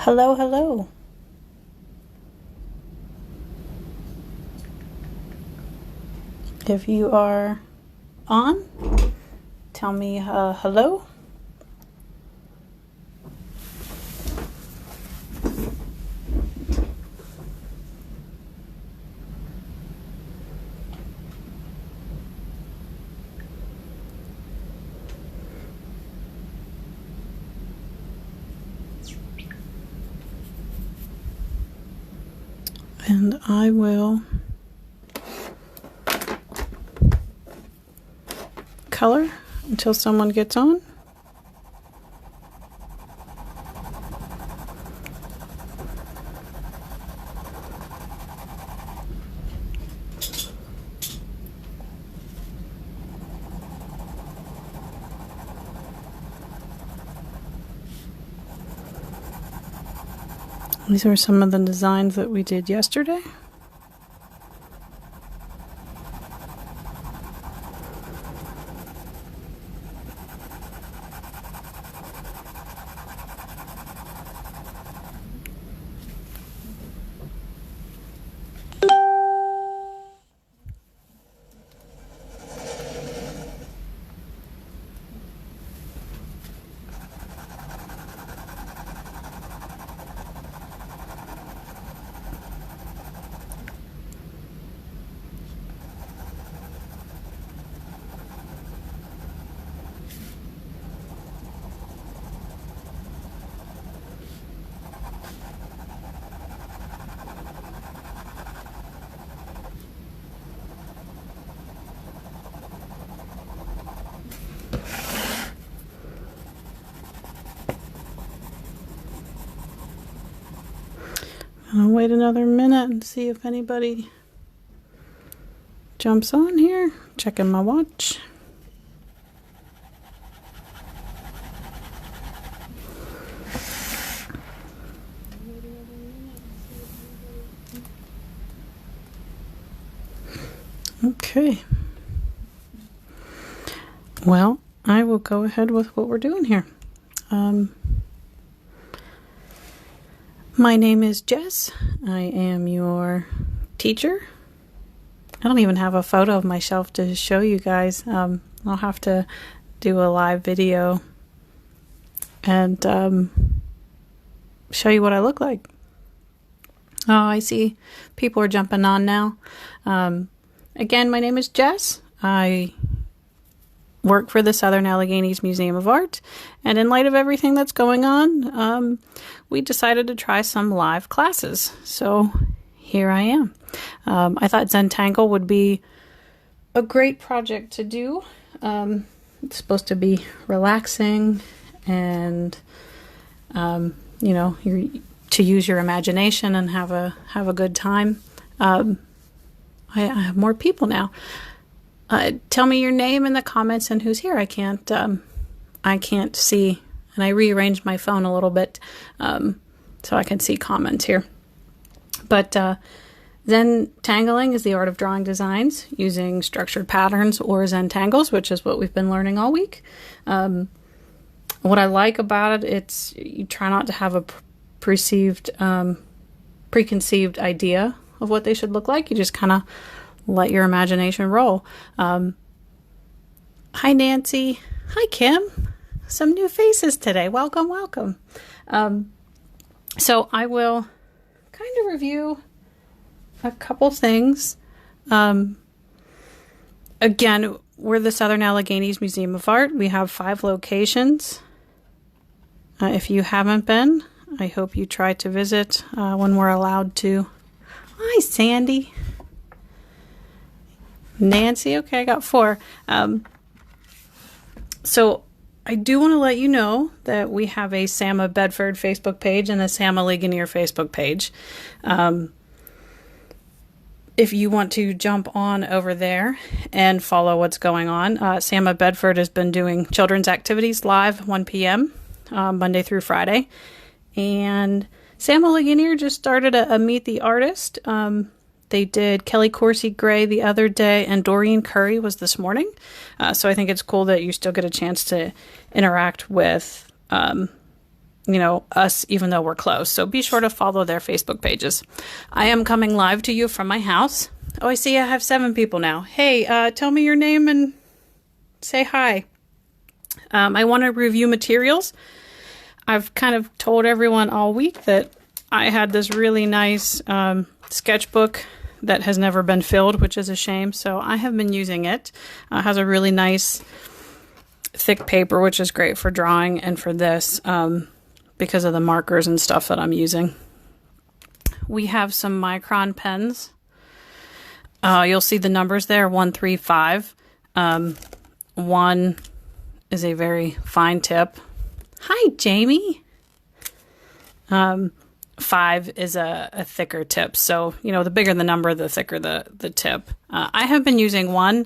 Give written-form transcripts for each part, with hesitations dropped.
Hello, hello. If you are on, tell me hello. And I will color until someone gets on. These are some of the designs that we did yesterday. I'll wait another minute and see if anybody jumps on here. Checking my watch. Okay. Well, I will go ahead with what we're doing here. My name is Jess. I am your teacher. I don't even have a photo of myself to show you guys. I'll have to do a live video and show you what I look like. Oh, I see people are jumping on now. Again, my name is Jess. I work for the Southern Alleghenies Museum of Art, and in light of everything that's going on, we decided to try some live classes. So here I am. I thought Zentangle would be a great project to do. It's supposed to be relaxing and you know, to use your imagination and have a good time. I have more people now. Tell me your name in the comments and who's here. I can't see, and I rearranged my phone a little bit so I can see comments here. But Zentangling is the art of drawing designs using structured patterns or Zentangles, which is what we've been learning all week. What I like about it, it's you try not to have a preconceived idea of what they should look like. You just kind of let your imagination roll. Hi, Nancy. Hi, Kim. Some new faces today. Welcome, welcome. So I will kind of review a couple things. Again, we're the Southern Alleghenies Museum of Art. We have 5 locations. If you haven't been, I hope you try to visit when we're allowed to. Hi, Sandy. Nancy, okay, I got 4. So I do want to let you know that we have a Sama Bedford Facebook page and a Sama Ligonier Facebook page. If you want to jump on over there and follow what's going on, Sama Bedford has been doing children's activities live 1 p.m. Monday through Friday. And Sama Ligonier just started a Meet the Artist. They did Kelly Corsi Gray the other day, and Doreen Curry was this morning. So I think it's cool that you still get a chance to interact with you know, us, even though we're close. So be sure to follow their Facebook pages. I am coming live to you from my house. Oh, I see I have 7 people now. Hey, tell me your name and say hi. I want to review materials. I've kind of told everyone all week that I had this really nice sketchbook that has never been filled, which is a shame. So I have been using it. It has a really nice thick paper, which is great for drawing and for this because of the markers and stuff that I'm using. We have some micron pens. You'll see the numbers there, 135. 1 is a very fine tip. Hi, Jamie. 5 is a thicker tip. So, you know, the bigger the number, the thicker the tip. I have been using 1.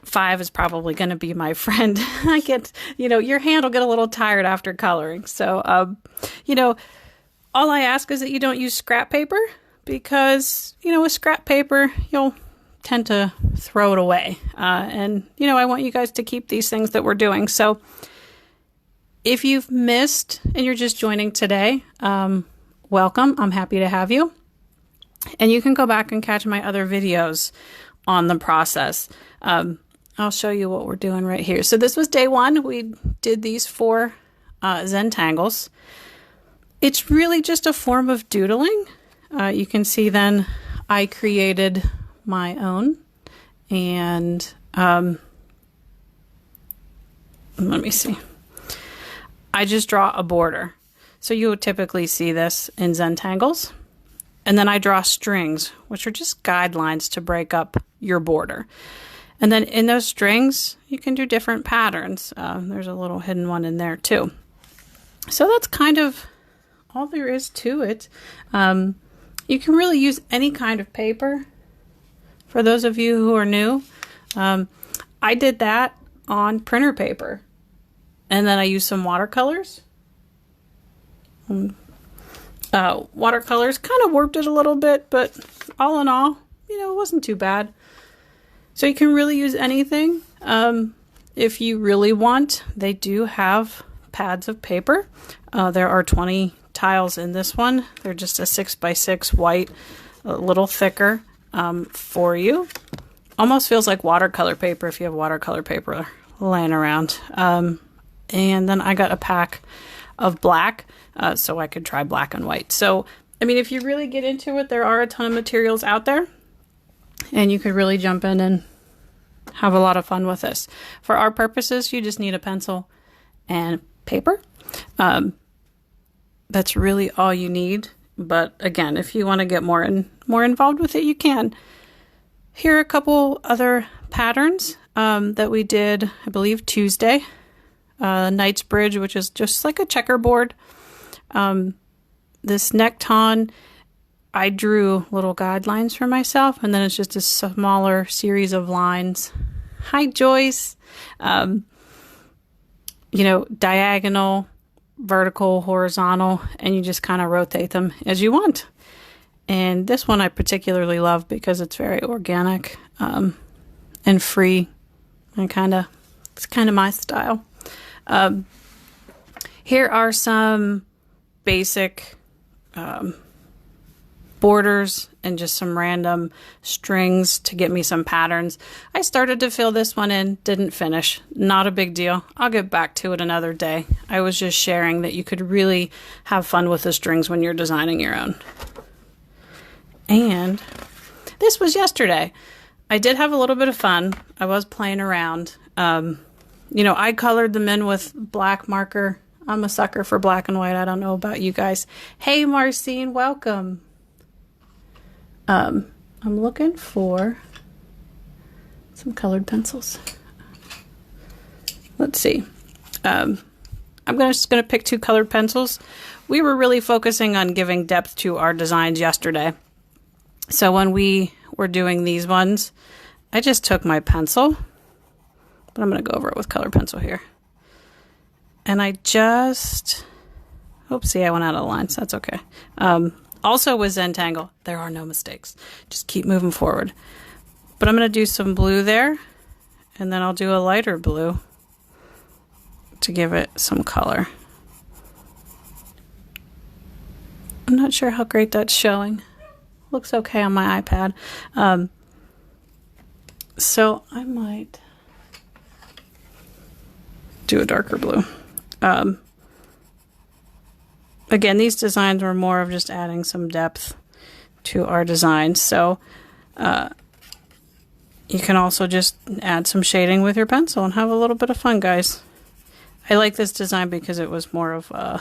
5 is probably going to be my friend. I get, you know, your hand will get a little tired after coloring. So, you know, all I ask is that you don't use scrap paper because, you know, with scrap paper, you'll tend to throw it away. And, you know, I want you guys to keep these things that we're doing. So if you've missed and you're just joining today, welcome. I'm happy to have you. And you can go back and catch my other videos on the process. I'll show you what we're doing right here. So this was day 1. We did these 4 Zentangles. It's really just a form of doodling. You can see then I created my own. And let me see. I just draw a border. So you would typically see this in Zentangles. And then I draw strings, which are just guidelines to break up your border. And then in those strings, you can do different patterns. There's a little hidden one in there too. So that's kind of all there is to it. You can really use any kind of paper. For those of you who are new, I did that on printer paper. And then I used some watercolors. Watercolors kind of warped it a little bit, but all in all, you know, it wasn't too bad. So you can really use anything. If you really want, they do have pads of paper. There are 20 tiles in this one. They're just a 6x6 white, a little thicker for you. Almost feels like watercolor paper if you have watercolor paper laying around. And then I got a pack of black so I could try black and white. So, I mean, if you really get into it, there are a ton of materials out there. And you could really jump in and have a lot of fun with this. For our purposes, you just need a pencil and paper. That's really all you need. But again, if you want to get more involved with it, you can. Here are a couple other patterns that we did, I believe, Tuesday. Knightsbridge, which is just like a checkerboard. This neckton, I drew little guidelines for myself, and then it's just a smaller series of lines. Hi, Joyce. You know, diagonal, vertical, horizontal, and you just kind of rotate them as you want. And this one I particularly love because it's very organic and free, and it's kind of my style. Here are some basic borders and just some random strings to get me some patterns. I started to fill this one in, didn't finish. Not a big deal. I'll get back to it another day. I was just sharing that you could really have fun with the strings when you're designing your own. And this was yesterday. I did have a little bit of fun. I was playing around. You know, I colored them in with black marker. I'm a sucker for black and white. I don't know about you guys. Hey, Marcine, welcome. I'm looking for some colored pencils. Let's see. I'm just going to pick 2 colored pencils. We were really focusing on giving depth to our designs yesterday. So when we were doing these ones, I just took my pencil, but I'm going to go over it with colored pencil here. And I just, oopsie, I went out of the lines. That's okay. Also with Zentangle, there are no mistakes. Just keep moving forward. But I'm going to do some blue there, and then I'll do a lighter blue to give it some color. I'm not sure how great that's showing. Looks okay on my iPad. So I might do a darker blue. Again, these designs were more of just adding some depth to our designs. So you can also just add some shading with your pencil and have a little bit of fun, guys. I like this design because it was more of a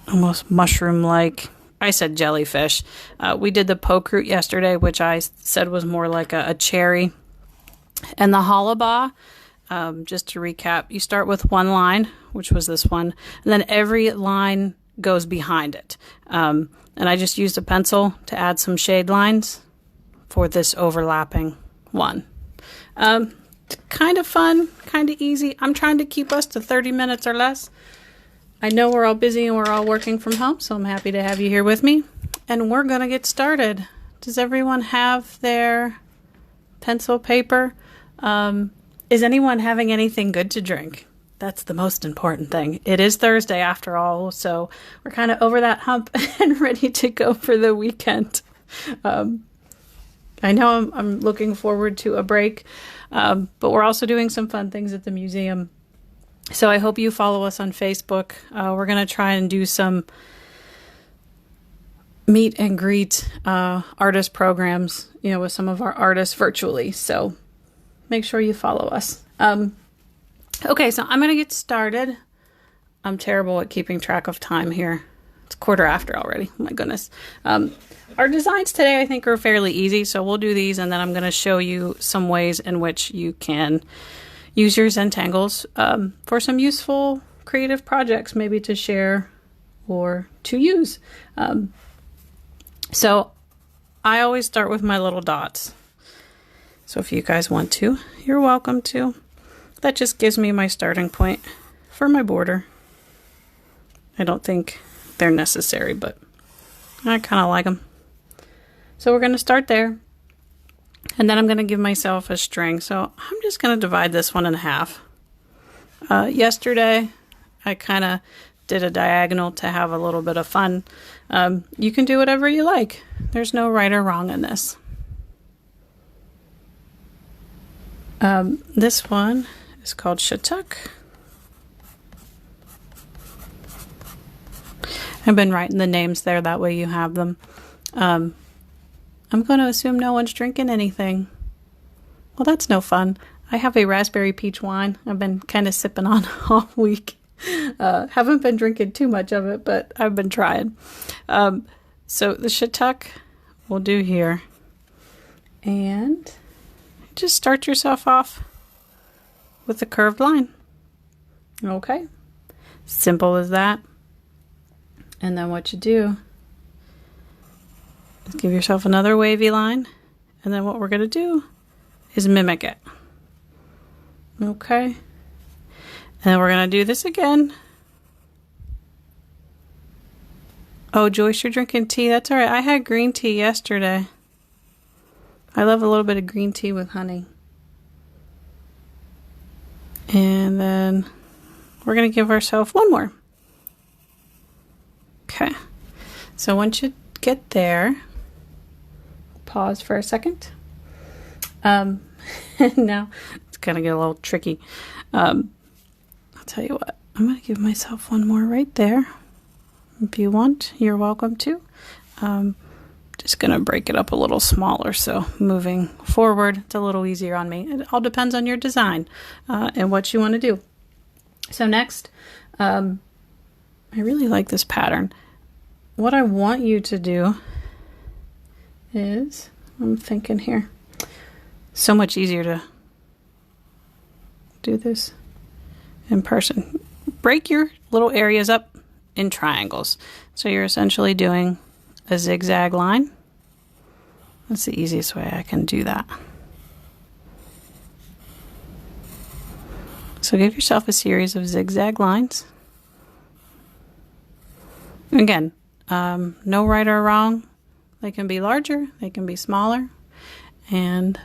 almost mushroom-like. I said jellyfish. We did the poke root yesterday, which I said was more like a cherry. And the hollaba, just to recap, you start with one line, which was this one, and then every line goes behind it. And I just used a pencil to add some shade lines for this overlapping one. Kind of fun, kind of easy. I'm trying to keep us to 30 minutes or less. I know we're all busy and we're all working from home, so I'm happy to have you here with me. And we're going to get started. Does everyone have their pencil, paper? Is anyone having anything good to drink? That's the most important thing. It is Thursday after all, so we're kind of over that hump and ready to go for the weekend. I know I'm looking forward to a break, but we're also doing some fun things at the museum. So I hope you follow us on Facebook. We're going to try and do some meet and greet artist programs, with some of our artists virtually. So make sure you follow us. Okay, so I'm going to get started. I'm terrible at keeping track of time here. It's 1:15 already. Oh my goodness. Our designs today, I think, are fairly easy. So we'll do these, and then I'm going to show you some ways in which you can use your Zentangles for some useful creative projects, maybe to share or to use. So I always start with my little dots. So if you guys want to, you're welcome to. That just gives me my starting point for my border. I don't think they're necessary, but I kind of like them. So we're going to start there. And then I'm going to give myself a string. So I'm just going to divide this one in half. Yesterday, I kind of did a diagonal to have a little bit of fun. You can do whatever you like. There's no right or wrong in this. This one is called Shattuck. I've been writing the names there, that way you have them. I'm going to assume no one's drinking anything. Well, that's no fun. I have a raspberry peach wine I've been kind of sipping on all week. Haven't been drinking too much of it, but I've been trying. So the Shattuck we'll do here. And just start yourself off with a curved line. Okay. Simple as that. And then what you do is give yourself another wavy line. And then what we're going to do is mimic it. Okay. And then we're going to do this again. Oh, Joyce, you're drinking tea. That's all right. I had green tea yesterday. I love a little bit of green tea with honey. And then we're going to give ourselves one more. Okay. So once you get there, pause for a second. Now it's going to get a little tricky. I'll tell you what. I'm going to give myself one more right there. If you want, you're welcome to. Just going to break it up a little smaller, so moving forward, it's a little easier on me. It all depends on your design and what you want to do. So next, I really like this pattern. What I want you to do is, I'm thinking here, so much easier to do this in person. Break your little areas up in triangles. So you're essentially doing a zigzag line. That's the easiest way I can do that. So give yourself a series of zigzag lines. Again, no right or wrong. They can be larger, they can be smaller. And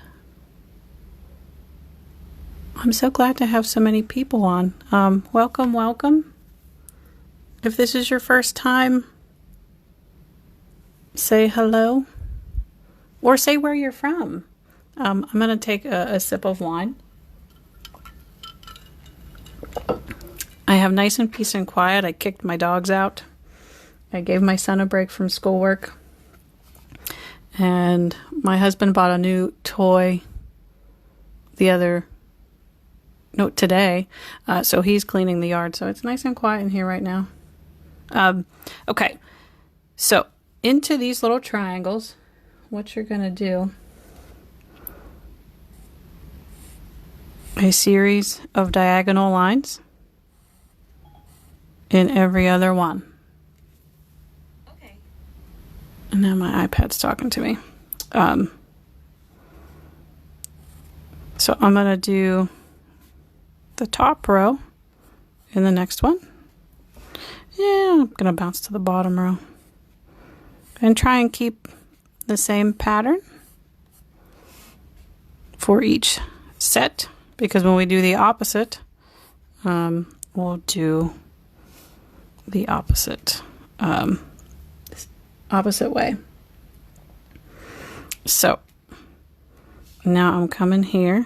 I'm so glad to have so many people on. Welcome, welcome. If this is your first time, say hello or say where you're from. I'm going to take a sip of wine. I have nice and peace and quiet. I kicked my dogs out. I gave my son a break from schoolwork. And my husband bought a new toy today. So he's cleaning the yard. So it's nice and quiet in here right now. Okay. So into these little triangles, what you're going to do, a series of diagonal lines in every other one. Okay. And now my iPad's talking to me. So I'm going to do the top row in the next one. Yeah, I'm going to bounce to the bottom row. And try and keep the same pattern for each set, because when we do the opposite, we'll do the opposite way. So now I'm coming here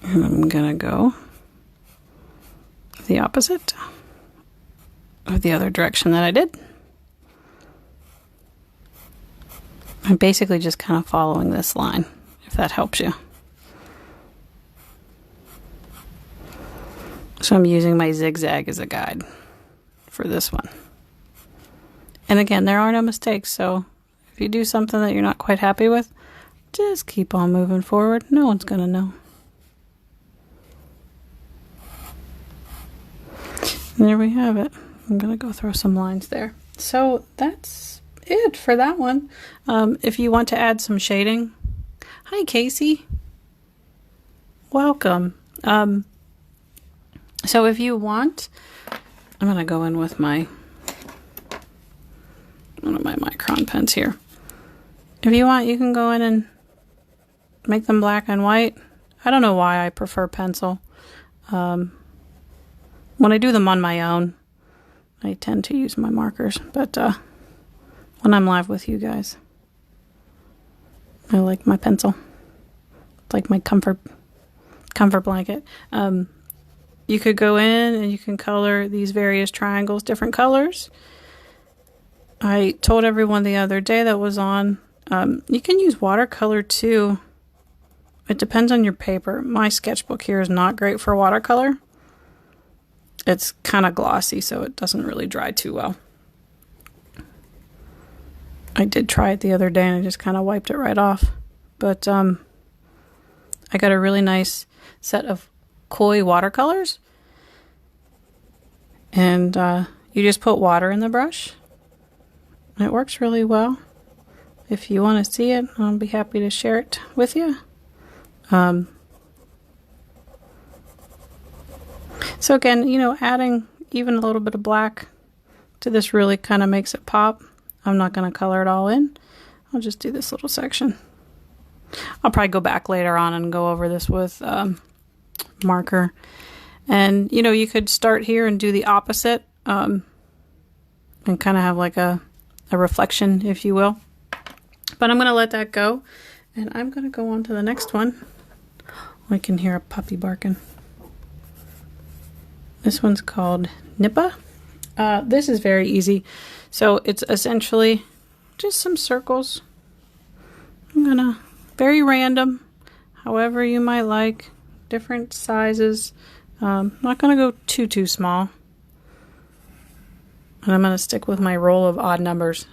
and I'm gonna go the opposite of the other direction that I did. I'm basically just kind of following this line, if that helps you. So I'm using my zigzag as a guide for this one. And again, there are no mistakes, so if you do something that you're not quite happy with, just keep on moving forward. No one's going to know. And there we have it. I'm going to go throw some lines there. So that's it for that one. If you want to add some shading, hi Casey, welcome. So if you want, I'm gonna go in with one of my micron pens here. If you want, you can go in and make them black and white. I don't know why I prefer pencil. When I do them on my own, I tend to use my markers, but when I'm live with you guys, I like my pencil. It's like my comfort blanket. You could go in and you can color these various triangles different colors. I told everyone the other day that was on, you can use watercolor too. It depends on your paper. My sketchbook here is not great for watercolor. It's kind of glossy, so it doesn't really dry too well. I did try it the other day and I just kind of wiped it right off. But I got a really nice set of koi watercolors. And you just put water in the brush. It works really well. If you want to see it, I'll be happy to share it with you. So again, adding even a little bit of black to this really kind of makes it pop. I'm not going to color it all in. I'll just do this little section. I'll probably go back later on and go over this with marker. And, you could start here and do the opposite and kind of have like a reflection, if you will. But I'm going to let that go. And I'm going to go on to the next one. I can hear a puppy barking. This one's called Nipa. This is very easy. So it's essentially just some circles. I'm gonna, very random, however you might like, different sizes. Not gonna go too small. And I'm gonna stick with my roll of odd numbers.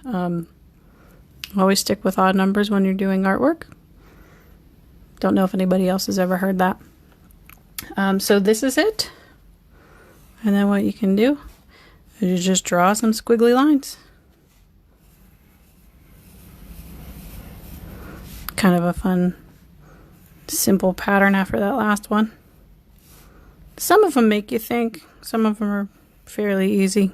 Always stick with odd numbers when you're doing artwork. Don't know if anybody else has ever heard that. So this is it. And then what you can do is you just draw some squiggly lines. Kind of a fun, simple pattern after that last one. Some of them make you think. Some of them are fairly easy.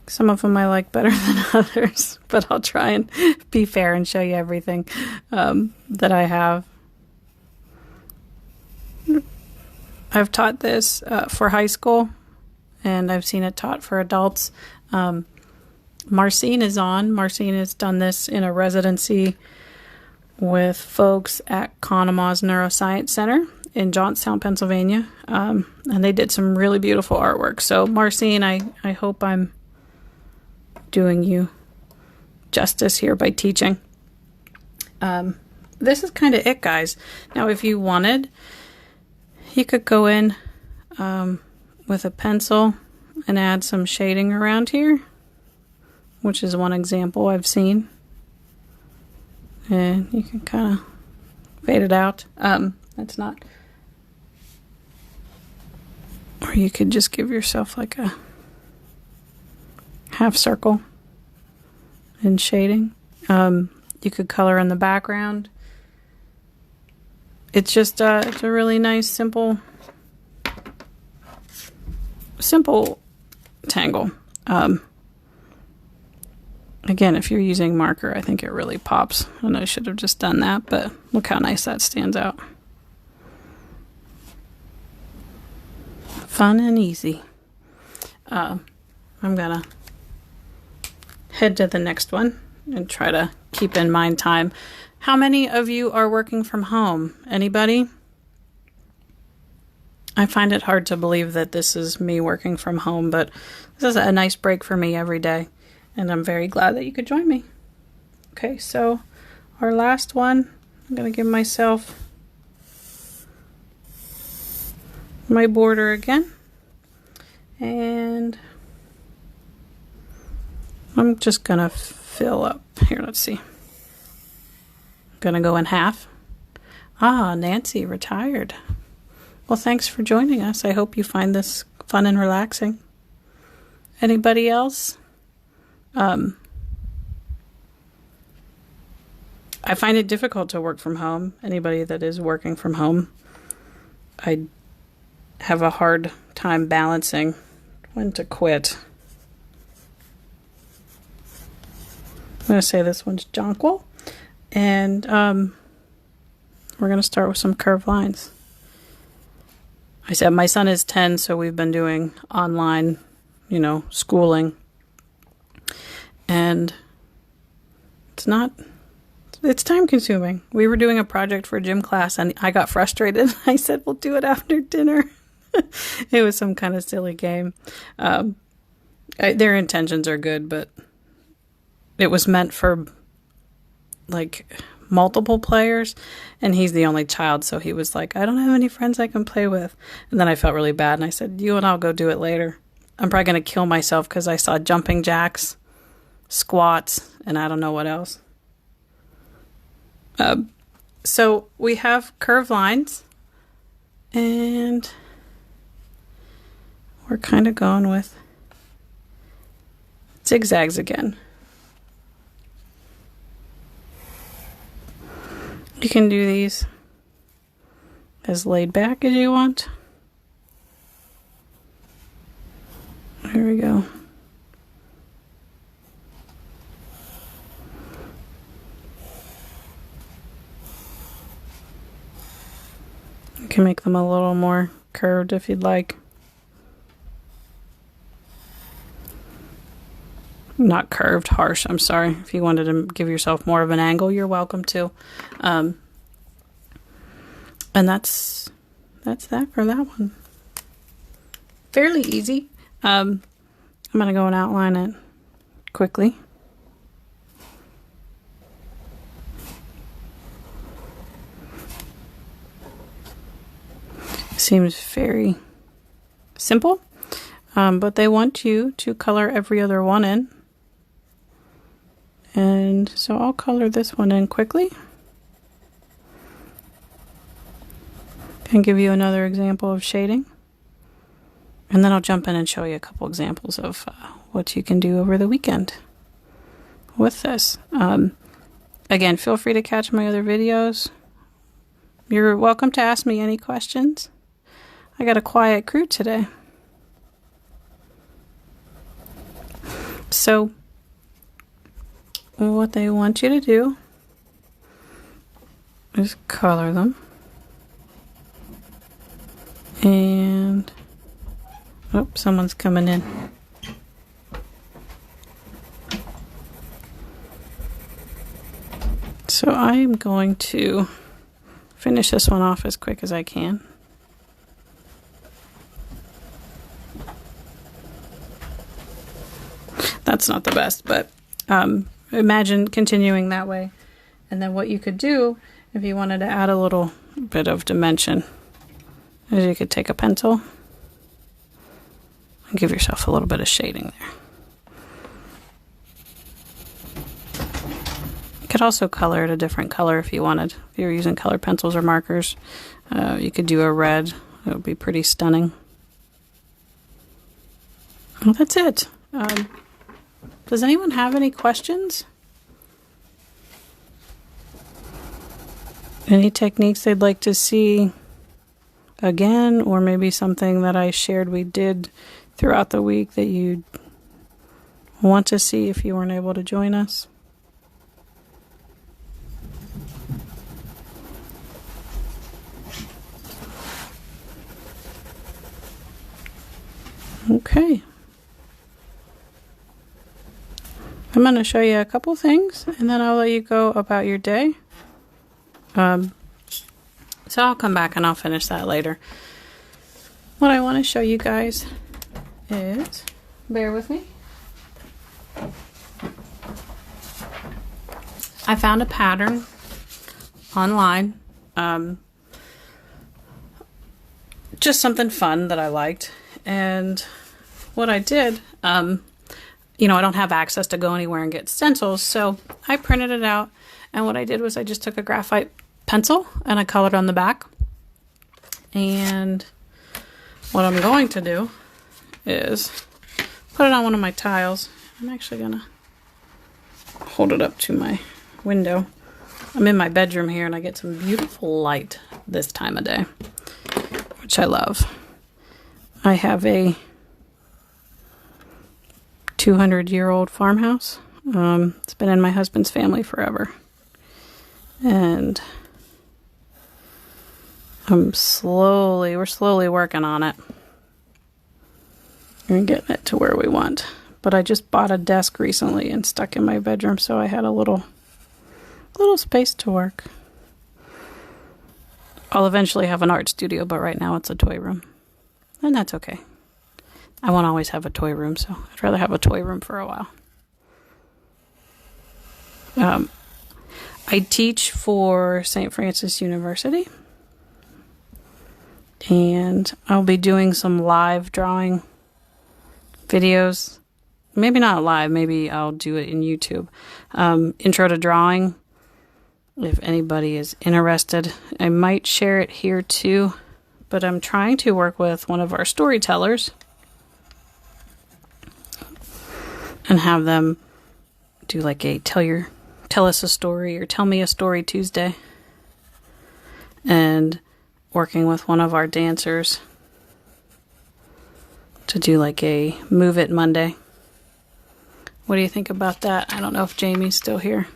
Some of them I like better than others. But I'll try and be fair and show you everything that I have. I've taught this for high school and I've seen it taught for adults. Marcine is on. Marcine has done this in a residency with folks at Conemaugh Neuroscience Center in Johnstown, Pennsylvania. And they did some really beautiful artwork. So Marcine, I hope I'm doing you justice here by teaching. This is kind of it, guys. Now, if you wanted, you could go in with a pencil and add some shading around here, which is one example I've seen. And you can kind of fade it out. That's not... Or you could just give yourself like a half circle in shading. You could color in the background. It's just it's a really nice, simple tangle. Again, if you're using marker, I think it really pops. And I should have just done that, but look how nice that stands out. Fun and easy. I'm gonna head to the next one and try to keep in mind time. How many of you are working from home? Anybody? I find it hard to believe that this is me working from home, but this is a nice break for me every day, and I'm very glad that you could join me. Okay, so our last one, I'm going to give myself my border again, and I'm just going to fill up. Here, let's see. I'm going to go in half. Ah, Nancy retired. Well, thanks for joining us. I hope you find this fun and relaxing. Anybody else? I find it difficult to work from home. Anybody that is working from home, I have a hard time balancing when to quit. I'm going to say this one's Jonqual. And we're going to start with some curved lines. I said my son is 10, so we've been doing online, schooling. And it's time consuming. We were doing a project for a gym class and I got frustrated. I said, we'll do it after dinner. It was some kind of silly game. Their intentions are good, but it was meant for multiple players, and he's the only child, so he was like, I don't have any friends I can play with. And then I felt really bad, and I said, you and I'll go do it later. I'm probably going to kill myself because I saw jumping jacks, squats, and I don't know what else. So we have curved lines, and we're kind of going with zigzags again. You can do these as laid back as you want. Here we go. You can make them a little more curved if you'd like. Not curved, harsh, I'm sorry. If you wanted to give yourself more of an angle, you're welcome to. And that's that for that one. Fairly easy. I'm going to go and outline it quickly. Seems very simple, but they want you to color every other one in. And so I'll color this one in quickly and give you another example of shading. And then I'll jump in and show you a couple examples of what you can do over the weekend with this. Again, feel free to catch my other videos. You're welcome to ask me any questions. I got a quiet crew today. So what they want you to do is color them. And Oh, someone's coming in. So I'm going to finish this one off as quick as I can. That's not the best, but imagine continuing that way. And then what you could do if you wanted to add a little bit of dimension is you could take a pencil and give yourself a little bit of shading there. You could also color it a different color if you wanted. If you were using colored pencils or markers, you could do a red. It would be pretty stunning. Well, that's it. Does anyone have any questions? Any techniques they'd like to see again, or maybe something that I shared we did throughout the week that you'd want to see if you weren't able to join us? Okay. I'm going to show you a couple things, and then I'll let you go about your day. So I'll come back and I'll finish that later. What I want to show you guys is, bear with me. I found a pattern online. Just something fun that I liked. And what I did, you know, I don't have access to go anywhere and get stencils, so I printed it out, and what I did was I just took a graphite pencil and I colored on the back. And what I'm going to do is put it on one of my tiles. I'm actually gonna hold it up to my window. I'm in my bedroom here and I get some beautiful light this time of day, which I love. I have a 200-year-old farmhouse. It's been in my husband's family forever. And we're slowly working on it. We're getting it to where we want. But I just bought a desk recently and stuck in my bedroom, so I had a little space to work. I'll eventually have an art studio, but right now it's a toy room. And that's okay. I won't always have a toy room, so I'd rather have a toy room for a while. I teach for St. Francis University, and I'll be doing some live drawing videos. Maybe not live, maybe I'll do it in YouTube. Intro to drawing, if anybody is interested. I might share it here too, but I'm trying to work with one of our storytellers and have them do like a tell us a story or tell me a story Tuesday, and working with one of our dancers to do like a Move It Monday. What do you think about that? I don't know if Jamie's still here.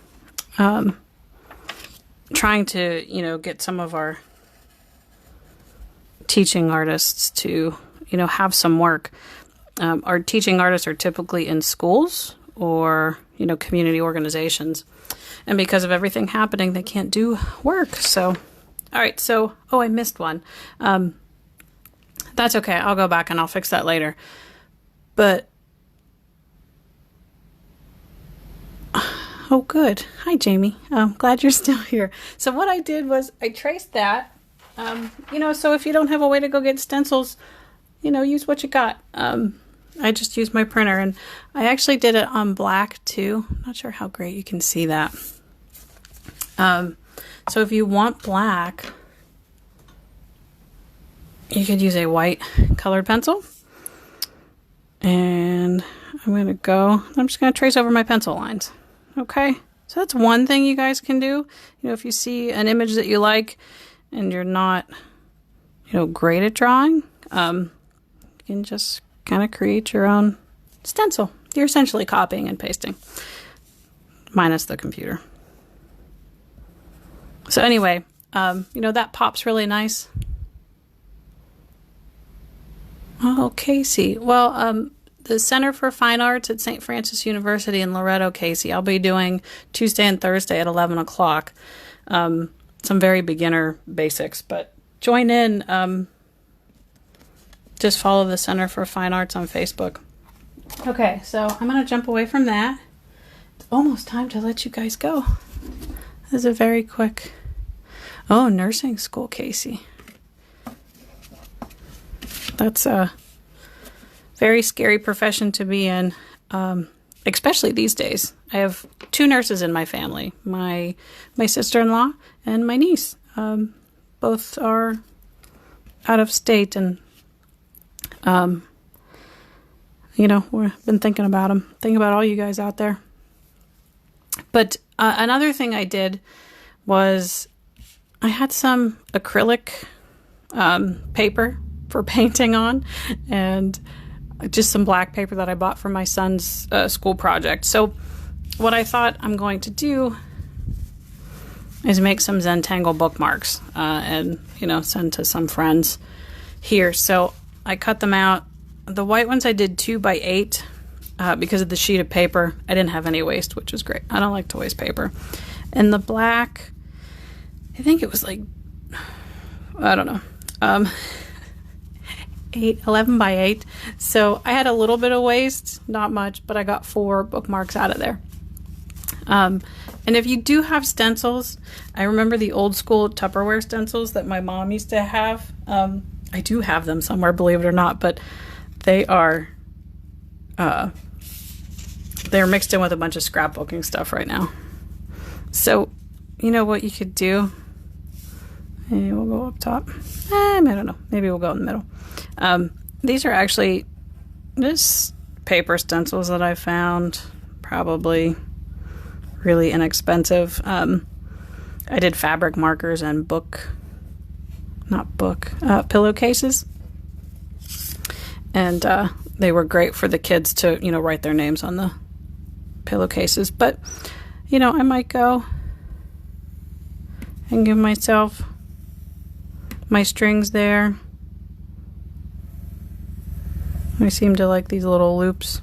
Trying to, you know, get some of our teaching artists to, you know, have some work. Our teaching artists are typically in schools or, you know, community organizations. And because of everything happening, they can't do work. So, all right. So, oh, I missed one. That's okay. I'll go back and I'll fix that later. But, oh, good. Hi, Jamie. I'm glad you're still here. So what I did was I traced that. You know, so if you don't have a way to go get stencils, you know, use what you got. I just used my printer, and I actually did it on black too. I'm not sure how great you can see that. So if you want black, you could use a white colored pencil. And I'm just going to trace over my pencil lines. Okay. So that's one thing you guys can do. You know, if you see an image that you like and you're not, you know, great at drawing, you can just kind of create your own stencil. You're essentially copying and pasting, minus the computer. So anyway, you know, that pops really nice. Oh, Casey. Well, the Center for Fine Arts at St. Francis University in Loretto, Casey. I'll be doing Tuesday and Thursday at 11 o'clock. Some very beginner basics, but join in. Just follow the Center for Fine Arts on Facebook. Okay, so I'm going to jump away from that. It's almost time to let you guys go. This is a very quick... Oh, nursing school, Casey. That's a very scary profession to be in, especially these days. I have 2 nurses in my family, my sister-in-law and my niece. Both are out of state, and we've been thinking about them, thinking about all you guys out there. But another thing I did was I had some acrylic paper for painting on, and just some black paper that I bought for my son's school project. So what I thought I'm going to do is make some Zentangle bookmarks and send to some friends here. So I cut them out. The white ones I did 2 by 8 because of the sheet of paper. I didn't have any waste, which was great. I don't like to waste paper. And the black, I think it was like, I don't know, 11 by 8. So I had a little bit of waste, not much, but I got 4 bookmarks out of there. And if you do have stencils, I remember the old school Tupperware stencils that my mom used to have. I do have them somewhere, believe it or not, but they're mixed in with a bunch of scrapbooking stuff right now. So, you know what you could do? Maybe we'll go up top. I don't know. Maybe we'll go in the middle. These are actually just paper stencils that I found, probably really inexpensive. I did fabric markers and pillowcases. And they were great for the kids to, write their names on the pillowcases. But, I might go and give myself my strings there. I seem to like these little loops.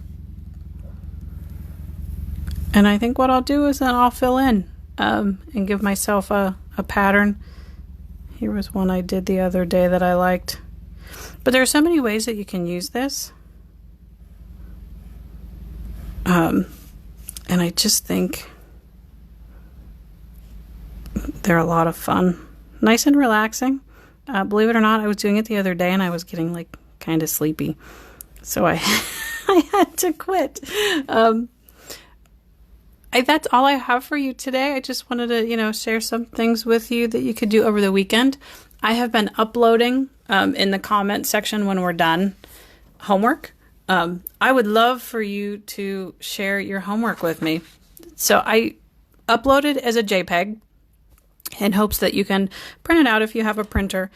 And I think what I'll do is then I'll fill in and give myself a pattern. Here was one I did the other day that I liked. But there are so many ways that you can use this. And I just think they're a lot of fun. Nice and relaxing. Believe it or not, I was doing it the other day and I was getting kind of sleepy. So I had to quit. That's all I have for you today. I just wanted to, share some things with you that you could do over the weekend. I have been uploading in the comment section when we're done homework. I would love for you to share your homework with me. So I uploaded as a JPEG in hopes that you can print it out if you have a printer.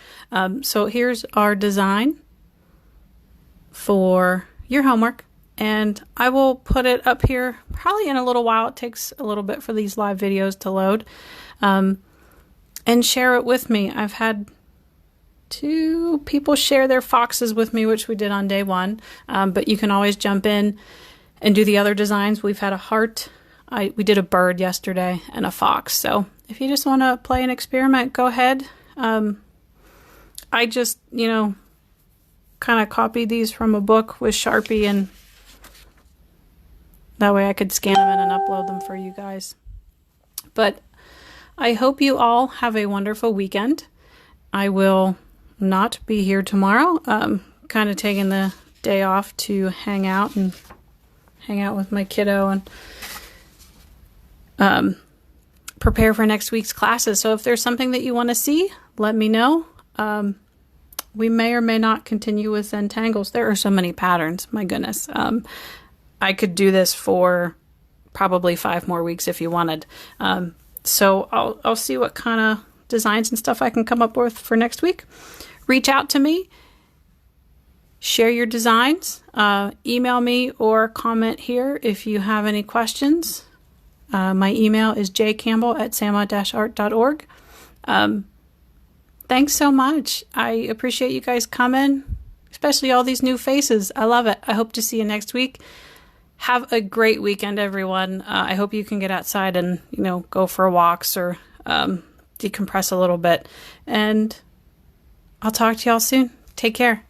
So here's our design for your homework. And I will put it up here probably in a little while. It takes a little bit for these live videos to load. And share it with me. I've had 2 people share their foxes with me, which we did on day 1. But you can always jump in and do the other designs. We've had a heart. We did a bird yesterday and a fox. So if you just want to play an experiment, go ahead. I just, kind of copied these from a book with Sharpie, and that way I could scan them in and upload them for you guys. But I hope you all have a wonderful weekend. I will not be here tomorrow. Kind of taking the day off to hang out with my kiddo and prepare for next week's classes. So if there's something that you want to see, let me know. We may or may not continue with Zentangles. There are so many patterns. My goodness. I could do this for probably 5 more weeks if you wanted. So I'll see what kind of designs and stuff I can come up with for next week. Reach out to me. Share your designs. Email me or comment here if you have any questions. My email is jcampbell@sama-art.org. Thanks so much. I appreciate you guys coming, especially all these new faces. I love it. I hope to see you next week. Have a great weekend, everyone. I hope you can get outside and, go for walks or decompress a little bit. And I'll talk to y'all soon. Take care.